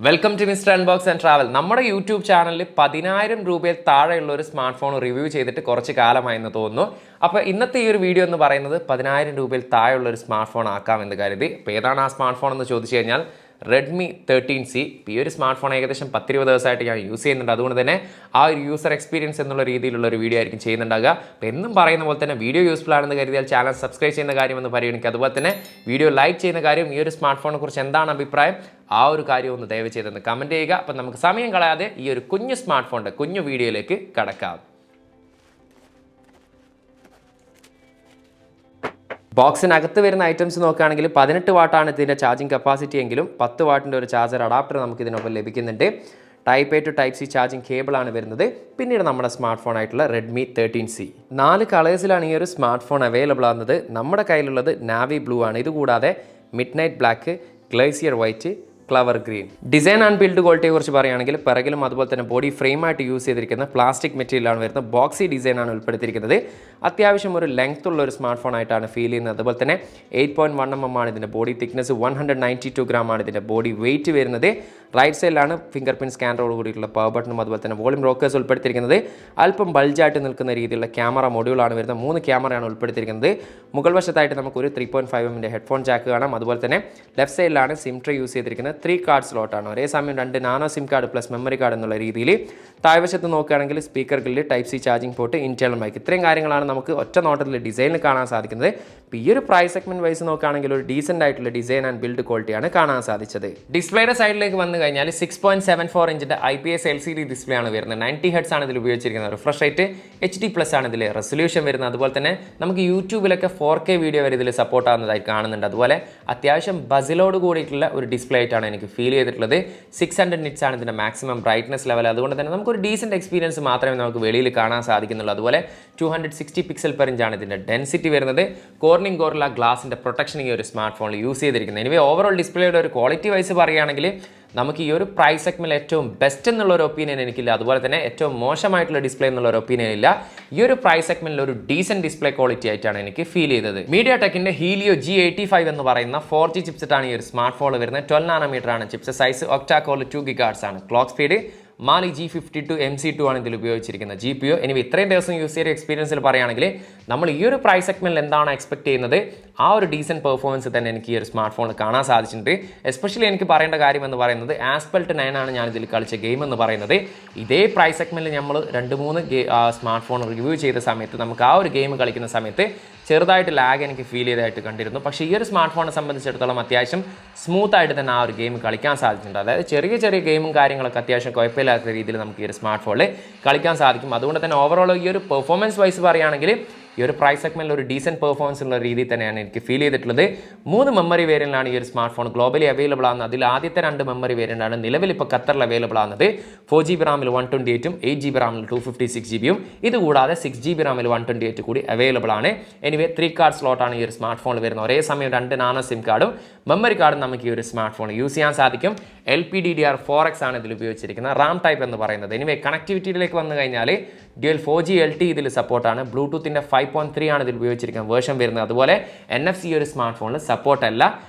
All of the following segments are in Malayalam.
Welcome to mister unbox and travel. നമ്മുടെ യൂട്യൂബ് ചാനലിൽ 10,000 രൂപയിൽ താഴെയുള്ള ഒരു സ്മാർട്ട് ഫോൺ റിവ്യൂ ചെയ്തിട്ട് കുറച്ച് കാലമായെന്ന് തോന്നുന്നു. അപ്പോൾ ഇന്നത്തെ ഈ ഒരു വീഡിയോ എന്ന് പറയുന്നത് 10,000 രൂപയിൽ താഴെയുള്ള ഒരു സ്മാർട്ട് ഫോൺ ആക്കാമെന്ന് കരുതി. അപ്പോൾ ഏതാണ് ആ സ്മാർട്ട് ഫോൺ എന്ന് ചോദിച്ചു കഴിഞ്ഞാൽ റെഡ്മി 13C. ഈ ഒരു സ്മാർട്ട് ഫോൺ ഏകദേശം 10-20 ദിവസമായിട്ട് ഞാൻ യൂസ് ചെയ്യുന്നുണ്ട്. അതുകൊണ്ട് തന്നെ ആ ഒരു യൂസർ എക്സ്പീരിയൻസ് എന്നുള്ള രീതിയിലുള്ള ഒരു വീഡിയോ ആയിരിക്കും ചെയ്യുന്നുണ്ടാകുക. അപ്പോൾ എന്നും പറയുന്ന പോലെ തന്നെ വീഡിയോ യൂസ്ഫുൾ ആണെന്ന് കരുതിയാൽ ചാനൽ സബ്സ്ക്രൈബ് ചെയ്യുന്ന കാര്യമെന്ന് പരിഗണിക്കുക. അതുപോലെ തന്നെ വീഡിയോ ലൈക്ക് ചെയ്യുന്ന കാര്യം, ഈ ഒരു സ്മാർട്ട് ഫോണിനെ കുറിച്ച് എന്താണ് അഭിപ്രായം, ആ ഒരു കാര്യം ഒന്ന് ദയവ് ചെയ്തൊന്ന് കമൻറ്റ് ചെയ്യുക. അപ്പം നമുക്ക് സമയം കളയാതെ ഈ ഒരു കുഞ്ഞു സ്മാർട്ട് ഫോണിൻ്റെ കുഞ്ഞു വീഡിയോയിലേക്ക് കടക്കാം. ബോക്സിനകത്ത് വരുന്ന ഐറ്റംസ് നോക്കുകയാണെങ്കിൽ 18 വാട്ടാണ് ഇതിൻ്റെ ചാർജിങ് കപ്പാസിറ്റി എങ്കിലും 10 വാട്ടിൻ്റെ ഒരു ചാർജർ അഡാപ്റ്റർ നമുക്ക് ഇതിനൊപ്പം ലഭിക്കുന്നുണ്ട്. Type A to type C charging കേബിളാണ് വരുന്നത്. പിന്നീട് നമ്മുടെ സ്മാർട്ട് ഫോൺ ആയിട്ടുള്ള റെഡ്മി 13C. 4 കളേഴ്സിലാണ് ഈ ഒരു സ്മാർട്ട് ഫോൺ അവൈലബിൾ ആകുന്നത്. നമ്മുടെ കയ്യിലുള്ളത് നാവി ബ്ലൂ ആണ്. ഇതുകൂടാതെ midnight black, glacier white, clover green. Design and build ക്വാളിറ്റിയെ കുറിച്ച് പറയുകയാണെങ്കിൽ പിറകിലും അതുപോലെ തന്നെ ബോഡി ഫ്രെയിമായിട്ട് യൂസ് ചെയ്തിരിക്കുന്ന പ്ലാസ്റ്റിക് മെറ്റീരിയലാണ് വരുന്നത്. ബോക്സി ഡിസൈനാണ് ഉൾപ്പെടുത്തിയിരിക്കുന്നത്. അത്യാവശ്യം ഒരു ലെങ്ത് ഉള്ള ഒരു സ്മാർട്ട് ഫോൺ ആയിട്ടാണ് ഫീൽ ചെയ്യുന്നത്. അതുപോലെ തന്നെ 8.1 mm ആണ് ഇതിൻ്റെ ബോഡി തിക്നെസ്, 192 gram ആണ് ഇതിൻ്റെ ബോഡി വെയിറ്റ് വരുന്നത്. റൈറ്റ് സൈഡിലാണ് ഫിംഗർ പ്രിൻറ്റ് സ്കാനറോട് കൂടിയിട്ടുള്ള പവർ ബട്ടണും അതുപോലെ തന്നെ വോളിയം റോക്കേഴ്സ് ഉൾപ്പെടുത്തിയിരിക്കുന്നത്. അല്പം ബൾജായിട്ട് നിൽക്കുന്ന രീതിയിലുള്ള ക്യാമറ മൊഡ്യൂളാണ് വരുന്നത്. 3 ക്യാമറയാണ് ഉൾപ്പെടുത്തിയിരിക്കുന്നത്. മുകൾ വശത്തായിട്ട് നമുക്കൊരു 3.5 mm ഹെഡ്ഫോൺ ജാക്ക് കാണാം. അതുപോലെ തന്നെ ലെഫ്റ്റ് സൈഡിലാണ് സിം ട്രേ യൂസ് ചെയ്തിരിക്കുന്നത്. 3 കാർഡ് സ്ലോട്ടാണ്. ഒരേ സമയം 2 nano SIM card plus memory card എന്നുള്ള രീതിയിൽ. താഴ്വശത്ത് നോക്കുകയാണെങ്കിൽ speaker grill, type C charging port, internal mic. ഇത്രയും കാര്യങ്ങളാണ് നമുക്ക് ഒറ്റ നോട്ടത്തിൽ ഡിസൈനിൽ കാണാൻ സാധിക്കുന്നത്. ഇപ്പോൾ ഈ ഒരു പ്രൈസ് സെഗ്മെന്റ് വൈസ് നോക്കുകയാണെങ്കിൽ ഒരു ഡീസൻ്റ് ആയിട്ടുള്ള ഡിസൈൻ ആൻഡ് ബിൽഡ് ക്വാളിറ്റിയാണ് കാണാൻ സാധിച്ചത്. ഡിസ്പ്ലേയുടെ സൈഡിലേക്ക് വന്നു കഴിഞ്ഞാൽ 6.74 ഇഞ്ചിൻ്റെ IPS LCD ഡിസ്പ്ലേ ആണ് വരുന്നത്. 90 Hz ആണ് ഇതിൽ ഉപയോഗിച്ചിരിക്കുന്നത്. റിഫ്രഷ് റേറ്റ് HD+ ആണ് ഇതിൽ റെസൊല്യൂഷൻ വരുന്നത്. അതുപോലെ തന്നെ നമുക്ക് യൂട്യൂബിലൊക്കെ 4K വീഡിയോ വരെ ഇതിൽ സപ്പോർട്ട് ആവുന്നതായി കാണുന്നുണ്ട്. അതുപോലെ അത്യാവശ്യം ബസിലോട് കൂടിയിട്ടുള്ള ഒരു ഡിസ്പ്ലേ ആയിട്ടാണ് എനിക്ക് ഫീൽ ചെയ്തിട്ടുള്ളത്. 600 nits ആണ് ഇതിൻ്റെ മാക്സിമം ബ്രൈറ്റ്നസ് ലെവൽ. അതുകൊണ്ട് തന്നെ നമുക്കൊരു ഡീസൻറ്റ് എക്സ്പീരിയൻസ് മാത്രമേ നമുക്ക് വെളിയിൽ കാണാൻ സാധിക്കുന്നുള്ളൂ. അതുപോലെ 260 pixel/inch ആണ് ഇതിൻ്റെ ഡെൻസിറ്റി വരുന്നത്. കോർണിംഗ് ഗോറില്ല ഗ്ലാസിൻ്റെ പ്രൊട്ടക്ഷൻ ഈ ഒരു സ്മാർട്ട് ഫോണിൽ യൂസ് ചെയ്തിരിക്കുന്നത്. എനിവേ ഓവറോൾ ഡിസ്പ്ലേയുടെ ഒരു ക്വാളിറ്റി വൈസ് പറയുകയാണെങ്കിൽ നമുക്ക് ഈ ഒരു പ്രൈസ് സെഗ്മെന്റിൽ ഏറ്റവും ബെസ്റ്റ് എന്നുള്ള ഒരു ഒപ്പീനിയൻ എനിക്കില്ല. അതുപോലെ തന്നെ ഏറ്റവും മോശമായിട്ടുള്ള ഡിസ്പ്ലേ എന്നുള്ള ഒരു ഒപ്പീനിയൻ ഇല്ല. ഈ ഒരു പ്രൈസ് സെഗ്മെന്റിൽ ഒരു ഡീസൻറ്റ് ഡിസ്പ്ലേ ക്വാളിറ്റി ആയിട്ടാണ് എനിക്ക് ഫീൽ ചെയ്തത്. മീഡിയ ടെക്കിന്റെ ഹീലിയോ G85 എന്ന് പറയുന്ന 4G ചിപ്സെറ്റ് ആണ് ഈ ഒരു സ്മാർട്ട് ഫോൺ വരുന്നത്. 12 nm ആണ് ചിപ്സെറ്റ് സൈസ്. ഒക്ടാ കോറിൽ 2 GHz ആണ്. ക്ലോക്ക് സ്പീഡ് മാലി G52 MC2 ആണ് ഇതിൽ ഉപയോഗിച്ചിരിക്കുന്നത് GPU. ഇനി ഇത്രയും ദിവസം യൂസ് ചെയ്ത എക്സ്പീരിയൻസിൽ പറയുകയാണെങ്കിൽ നമ്മൾ ഈ ഒരു പ്രൈസ് സെഗ്മെന്റിൽ എന്താണ് എക്സ്പെക്ട് ചെയ്യുന്നത്, ആ ഒരു ഡീസൻറ്റ് പെർഫോമൻസ് തന്നെ എനിക്ക് ഈ ഒരു സ്മാർട്ട് ഫോണിൽ കാണാൻ സാധിച്ചിട്ടുണ്ട്. എസ്പെഷ്യലി എനിക്ക് പറയേണ്ട കാര്യം എന്ന് പറയുന്നത് ആസ്പെൽറ്റ് 9 ആണ് ഞാൻ ഇതിൽ കളിച്ച ഗെയിം എന്ന് പറയുന്നത്. ഇതേ പ്രൈസ് സെഗ്മെന്റിൽ നമ്മൾ 2-3 സ്മാർട്ട് ഫോൺ റിവ്യൂ ചെയ്ത സമയത്ത് നമുക്ക് ആ ഒരു ഗെയിം കളിക്കുന്ന സമയത്ത് ചെറുതായിട്ട് ലാഗ് എനിക്ക് ഫീൽ ചെയ്തതായിട്ട് കണ്ടിരുന്നു. പക്ഷേ ഈ ഒരു സ്മാർട്ട് ഫോണിനെ സംബന്ധിച്ചിടത്തോളം അത്യാവശ്യം സ്മൂത്ത് ആയിട്ട് തന്നെ ആ ഒരു ഗെയിം കളിക്കാൻ സാധിച്ചിട്ടുണ്ട്. അതായത് ചെറിയ ചെറിയ ഗെയിമും കാര്യങ്ങളൊക്കെ അത്യാവശ്യം കുഴപ്പമില്ലാത്ത രീതിയിൽ നമുക്ക് ഈ ഒരു സ്മാർട്ട് ഫോണിൽ കളിക്കാൻ സാധിക്കും. അതുകൊണ്ട് തന്നെ ഓവറോൾ ഈ ഒരു പെർഫോമൻസ് വൈസ് പറയുകയാണെങ്കിൽ ഈ ഒരു പ്രൈസ് സെഗ്മെന്റിൽ ഒരു ഡീസൻറ്റ് പെർഫോമൻസ് ഉള്ള രീതിയിൽ തന്നെയാണ് എനിക്ക് ഫീൽ ചെയ്തിട്ടുള്ളത്. 3 മെമ്മറി വേരിയൻ്റാണ് ഈ ഒരു സ്മാർട്ട് ഫോൺ ഗ്ലോബലി അവൈലബിൾ ആകുന്നത്. അതിൽ ആദ്യത്തെ 2 മെമ്മറി വേരിയൻ്റാണ് നിലവിൽ ഇപ്പോൾ ഖത്തറിൽ അവൈലബിൾ ആകുന്നത്. 4GB റാമിൽ 128ഉം 8GB റാമിൽ 256GBയും. ഇതുകൂടാതെ 6GB റാമിൽ 128 കൂടി അവൈലബിൾ ആണ്. എനിവേ 3 കാർഡ് സ്ലോട്ടാണ് ഈ ഒരു സ്മാർട്ട് ഫോണിൽ വരുന്നത്. ഒരേ സമയം 2 നാനോ സിം കാർഡും മെമ്മറി കാർഡും നമുക്ക് ഈ ഒരു സ്മാർട്ട് ഫോൺ യൂസ് ചെയ്യാൻ സാധിക്കും. LPDDR4X ആണ് ഇതിൽ ഉപയോഗിച്ചിരിക്കുന്നത്. റാം ടൈപ്പ് എന്ന് പറയുന്നത്. എനിവേ കണക്ടിവിറ്റിയിലേക്ക് വന്നു കഴിഞ്ഞാൽ ഡ്യുവൽ 4G LTE ഇതിൽ സപ്പോർട്ടാണ്. ബ്ലൂടൂത്തിൻ്റെ 5.3 ആണ് ഇതിൽ ഉപയോഗിച്ചിരിക്കുന്നത് വേർഷൻ വരുന്നത്. അതുപോലെ NFC ഒരു സ്മാർട്ട് ഫോണിൽ സപ്പോർട്ട് അല്ല.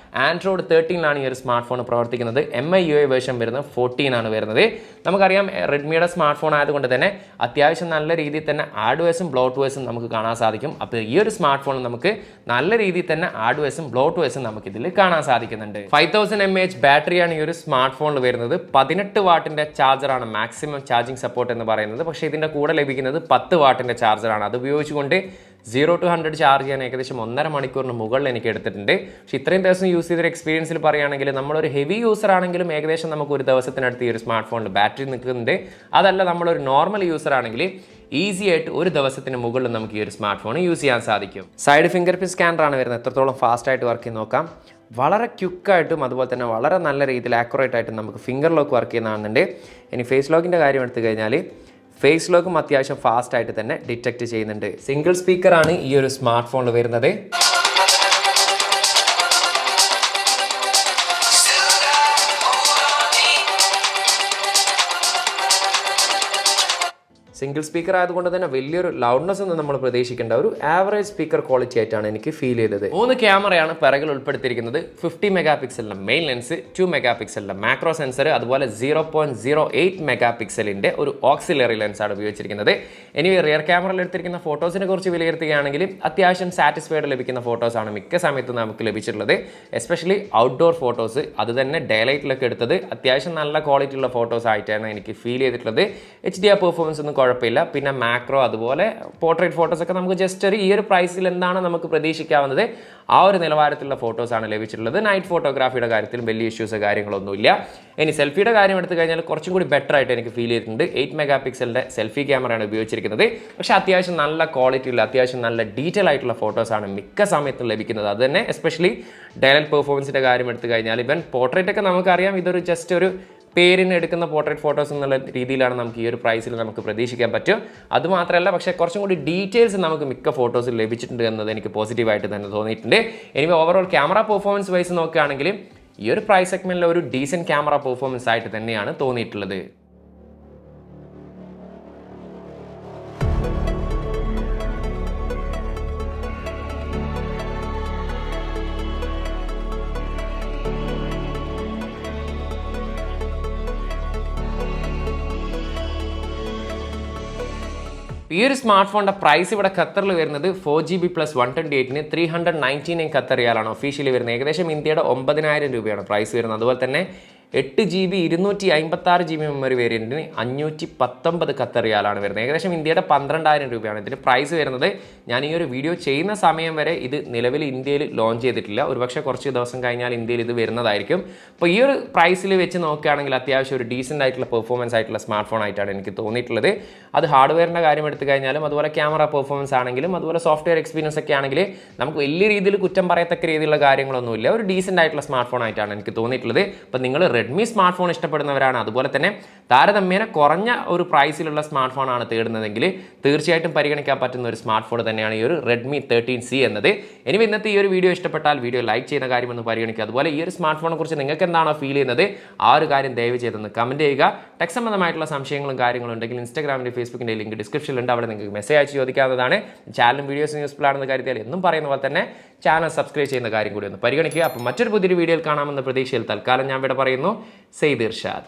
ആൻഡ്രോയിഡ് 13 ഈ ഒരു സ്മാർട്ട് ഫോൺ പ്രവർത്തിക്കുന്നത്. MIUI വേർഷൻ വരുന്നത് 14 ആണ് വരുന്നത്. നമുക്കറിയാം റെഡ്മിയുടെ സ്മാർട്ട് ഫോൺ ആയതുകൊണ്ട് തന്നെ അത്യാവശ്യം നല്ല രീതിയിൽ തന്നെ ആഡ്വേഴ്സും ബ്ലോട്ട്വേഴ്സും നമുക്ക് കാണാൻ സാധിക്കും. അപ്പോൾ ഈ ഒരു സ്മാർട്ട് ഫോൺ നമുക്ക് നല്ല രീതിയിൽ തന്നെ ആഡ്വേഴ്സും ബ്ലോട്ട്വേഴ്സും നമുക്ക് ഇതിൽ കാണാൻ സാധിക്കുന്നുണ്ട്. 5000 mAh ബാറ്ററിയാണ് ഈ ഒരു സ്മാർട്ട് ഫോണിൽ വരുന്നത്. 18 വാട്ടിൻ്റെ ചാർജറാണ് മാക്സിമം ചാർജിങ് സപ്പോർട്ട് എന്ന് പറയുന്നത്. പക്ഷേ ഇതിൻ്റെ കൂടെ ലഭിക്കുന്നത് 10 വാട്ടിൻ്റെ ചാർജറാണ്. അത് ഉപയോഗിച്ചുകൊണ്ട് 0 to 100 ചാർജ് ചെയ്യാൻ ഏകദേശം 1.5 മണിക്കൂറിന് മുകളിൽ എനിക്ക് എടുത്തിട്ടുണ്ട്. പക്ഷേ ഇത്രയും ദിവസം യൂസ് ചെയ്തൊരു എക്സ്പീരിയൻസിൽ പറയുകയാണെങ്കിൽ നമ്മളൊരു ഹെവി യൂസർ ആണെങ്കിലും ഏകദേശം നമുക്ക് ഒരു ദിവസത്തിനടുത്ത് ഈ ഒരു സ്മാർട്ട് ഫോണിൽ ബാറ്ററി നിൽക്കുന്നുണ്ട്. അതല്ല നമ്മളൊരു നോർമൽ യൂസർ ആണെങ്കിൽ ഈസി ആയിട്ട് ഒരു ദിവസത്തിന് മുകളിൽ നമുക്ക് ഈ ഒരു സ്മാർട്ട് ഫോൺ യൂസ് ചെയ്യാൻ സാധിക്കും. സൈഡ് ഫിംഗർ പ്രിന്റ് സ്കാനറാണ് വരുന്നത്. എത്രത്തോളം ഫാസ്റ്റ് ആയിട്ട് വർക്ക് ചെയ്ത് നോക്കാം. വളരെ ക്വിക്കായിട്ടും അതുപോലെ തന്നെ വളരെ നല്ല രീതിയിൽ ആക്യുറേറ്റ് ആയിട്ടും നമുക്ക് ഫിംഗർ ലോക്ക് വർക്ക് ചെയ്യുന്നതാണുണ്ട്. ഇനി ഫേസ് ലോക്കിൻ്റെ കാര്യം എടുത്തു കഴിഞ്ഞാൽ ഫേസ് ലോക്കും അത്യാവശ്യം ഫാസ്റ്റ് ആയിട്ട് തന്നെ ഡിറ്റക്ട് ചെയ്യുന്നുണ്ട്. സിംഗിൾ സ്പീക്കറാണ് ഈ ഒരു സ്മാർട്ട് ഫോണിൽ വരുന്നത്. സിംഗിൾ സ്പീക്കർ ആയതുകൊണ്ട് തന്നെ വലിയൊരു ലൗഡ്നെസ് ഒന്നും നമ്മൾ പ്രതീക്ഷിക്കേണ്ട ഒരു ആവറേജ് സ്പീക്കർ ക്വാളിറ്റി ആയിട്ടാണ് എനിക്ക് ഫീൽ ചെയ്തത്. 3 ക്യാമറയാണ് പിറകിൽ ഉൾപ്പെടുത്തിയിരിക്കുന്നത്. 50 മെഗാ പിക്സലിൻ്റെ മെയിൻ ലെൻസ്, 2 മെഗാ പിക്സലിൻ്റെ മാക്രോ സെൻസർ, അതുപോലെ 0.08 മെഗാ പിക്സലിൻ്റെ ഒരു ഓക്സിലറി ലെൻസാണ് ഉപയോഗിച്ചിരിക്കുന്നത്. ഇനി റിയർ ക്യാമറയിൽ എടുത്തിരിക്കുന്ന ഫോട്ടോസിനെ കുറിച്ച് വിലയിരുത്തുകയാണെങ്കിൽ അത്യാവശ്യം സാറ്റിസ്ഫൈഡ് ലഭിക്കുന്ന ഫോട്ടോസാണ് മിക്ക സമയത്തും നമുക്ക് ലഭിച്ചിട്ടുള്ളത്. എസ്പെഷ്യലി ഔട്ട്ഡോർ ഫോട്ടോസ്, അത് തന്നെ ഡേ ലൈറ്റിലൊക്കെ എടുത്തത് അത്യാവശ്യം നല്ല ക്വാളിറ്റി ഉള്ള ഫോട്ടോസ് ആയിട്ടാണ് എനിക്ക് ഫീൽ ചെയ്തിട്ടുള്ളത്. HDR പെർഫോമൻസ് ഒന്നും കുഴപ്പമില്ല. പിന്നെ മാക്രോ അതുപോലെ പോർട്രേറ്റ് ഫോട്ടോസൊക്കെ നമുക്ക് ജസ്റ്റ് ഈ ഒരു പ്രൈസിൽ എന്താണ് നമുക്ക് പ്രതീക്ഷിക്കാവുന്നത് ആ ഒരു നിലവാരത്തിലുള്ള ഫോട്ടോസാണ് ലഭിച്ചിട്ടുള്ളത്. നൈറ്റ് ഫോട്ടോഗ്രാഫിയുടെ കാര്യത്തിലും വലിയ ഇഷ്യൂസ് കാര്യങ്ങളൊന്നുമില്ല. ഇനി സെൽഫിയുടെ കാര്യം എടുത്തു കഴിഞ്ഞാൽ കുറച്ചും കൂടി ബെറ്റർ ആയിട്ട് എനിക്ക് ഫീൽ ചെയ്തിട്ടുണ്ട്. 8 മെഗാ പിക്സലിൻ്റെ സെൽഫി ക്യാമറയാണ് ഉപയോഗിച്ചിരിക്കുന്നത്. പക്ഷേ അത്യാവശ്യം നല്ല ക്വാളിറ്റിയുള്ള അത്യാവശ്യം നല്ല ഡീറ്റെയിൽ ആയിട്ടുള്ള ഫോട്ടോസാണ് മിക്ക സമയത്തും ലഭിക്കുന്നത്. അത് തന്നെ എസ്പെഷ്യലി ഡയലറ്റ് പെർഫോമൻസിൻ്റെ കാര്യം എടുത്തു കഴിഞ്ഞാൽ ഇവൻ പോർട്രേറ്റ് ഒക്കെ നമുക്കറിയാം ഇതൊരു ജസ്റ്റ് ഒരു പേരിന് എടുക്കുന്ന പോർട്രേറ്റ് ഫോട്ടോസ് എന്നുള്ള രീതിയിലാണ് നമുക്ക് ഈ ഒരു പ്രൈസിൽ നമുക്ക് പ്രതീക്ഷിക്കാൻ പറ്റും. അതുമാത്രമല്ല പക്ഷേ കുറച്ചും കൂടി ഡീറ്റെയിൽസ് നമുക്ക് മിക്ക ഫോട്ടോസിൽ ലഭിച്ചിട്ടുണ്ട് എന്നത് എനിക്ക് പോസിറ്റീവായിട്ട് തന്നെ തോന്നിയിട്ടുണ്ട്. ഇനി ഓവറോൾ ക്യാമറ പെർഫോമൻസ് വൈസ് നോക്കുകയാണെങ്കിൽ ഈ ഒരു പ്രൈസ് സെഗ്മെൻറ്റിൽ ഒരു ഡീസൻറ്റ് ക്യാമറ പെർഫോമൻസ് ആയിട്ട് തന്നെയാണ് തോന്നിയിട്ടുള്ളത്. ഈ ഒരു സ്മാർട്ട് ഫോണിൻ്റെ പ്രൈസ് ഇവിടെ ഖത്തറിൽ വരുന്നത് 4GB + 128-ന് 319 ഖത്തർ റിയാലാണ് ഒഫീഷ്യലി വരുന്നത്. ഏകദേശം ഇന്ത്യയുടെ 9,000 രൂപയാണ് പ്രൈസ് വരുന്നത്. അതുപോലെ തന്നെ 8GB 256GB മെമ്മറി വേരിയൻറ്റിന് 519 ഖത്തർ റിയാലാണ് വരുന്നത്. ഏകദേശം ഇന്ത്യയുടെ 12,000 രൂപയാണ് ഇതിന് പ്രൈസ് വരുന്നത്. ഞാൻ ഈ ഒരു വീഡിയോ ചെയ്യുന്ന സമയം വരെ ഇത് നിലവിൽ ഇന്ത്യയിൽ ലോഞ്ച് ചെയ്തിട്ടില്ല. ഒരുപക്ഷെ കുറച്ച് ദിവസം കഴിഞ്ഞാൽ ഇന്ത്യയിൽ ഇത് വരുന്നതായിരിക്കും. അപ്പോൾ ഈ ഒരു പ്രൈസിൽ വെച്ച് നോക്കുകയാണെങ്കിൽ അത്യാവശ്യം ഒരു ഡീസൻ്റ് ആയിട്ടുള്ള പെർഫോമൻസ് ആയിട്ടുള്ള സ്മാർട്ട് ഫോൺ ആയിട്ടാണ് എനിക്ക് തോന്നിയിട്ടുള്ളത്. അത് ഹാർഡ്വെയറിൻ്റെ കാര്യം എടുത്തു കഴിഞ്ഞാലും അതുപോലെ ക്യാമറ പെർഫോമൻസ് ആണെങ്കിലും അതുപോലെ സോഫ്റ്റ്വെയർ എക്സ്പീരിയൻസ് ഒക്കെ ആണെങ്കിൽ നമുക്ക് വലിയ രീതിയിൽ കുറ്റം പറയത്തക്ക രീതിയിലുള്ള കാര്യങ്ങളൊന്നുമില്ല. ഒരു ഡീസൻ്റ് ആയിട്ടുള്ള സ്മാർട്ട് ഫോൺ ആയിട്ടാണ് എനിക്ക് തോന്നിയിട്ടുള്ളത്. അപ്പോൾ നിങ്ങൾ റെഡ്മി സ്മാർട്ട് ഫോൺ ഇഷ്ടപ്പെടുന്നവരാണ്, അതുപോലെ തന്നെ താരതമ്യേന കുറഞ്ഞ ഒരു പ്രൈസിലുള്ള സ്മാർട്ട് ഫോണാണ് തേടുന്നതെങ്കിൽ തീർച്ചയായിട്ടും പരിഗണിക്കാൻ പറ്റുന്ന ഒരു സ്മാർട്ട് ഫോൺ തന്നെയാണ് ഈ ഒരു റെഡ്മി 13C എന്നത്. ഇനി ഇന്നത്തെ ഈ ഒരു വീഡിയോ ഇഷ്ടപ്പെട്ടാൽ വീഡിയോ ലൈക്ക് ചെയ്യുന്ന കാര്യമെന്ന് പരിഗണിക്കുക. അതുപോലെ ഈ ഒരു സ്മാർട്ട് ഫോണിനെ കുറിച്ച് നിങ്ങൾക്ക് എന്താണോ ഫീൽ ചെയ്യുന്നത് ആ ഒരു കാര്യം ദയവ് ചെയ്തൊന്ന് കമൻറ്റ് ചെയ്യുക. ടെക് സംബന്ധമായിട്ടുള്ള സംശയങ്ങളും കാര്യങ്ങളും ഉണ്ടെങ്കിൽ ഇൻസ്റ്റാഗ്രാമിൻ്റെ ഫേസ്ബുക്കിൻ്റെ ലിങ്ക് ഡിസ്ക്രിപ്ഷനിലുണ്ട്. അവിടെ നിങ്ങൾക്ക് മെസ്സേജ് അയച്ച് ചോദിക്കാവുന്നതാണ്. ചാനലും വീഡിയോസും യൂസ്ഫുൾ ആണെന്ന് കരുതിയാൽ എന്നും പറയുന്ന പോലെ തന്നെ ചാനൽ സബ്സ്ക്രൈബ് ചെയ്യുന്ന കാര്യം കൂടി ഒന്ന് പരിഗണിക്കുക. അപ്പോൾ മറ്റൊരു പുതിയൊരു വീഡിയോയിൽ കാണാമെന്ന പ്രതീക്ഷയിൽ തൽക്കാലം ഞാൻ ഇവിടെ പറയുന്നു. സെയ്ദ് ഇർഷാദ്.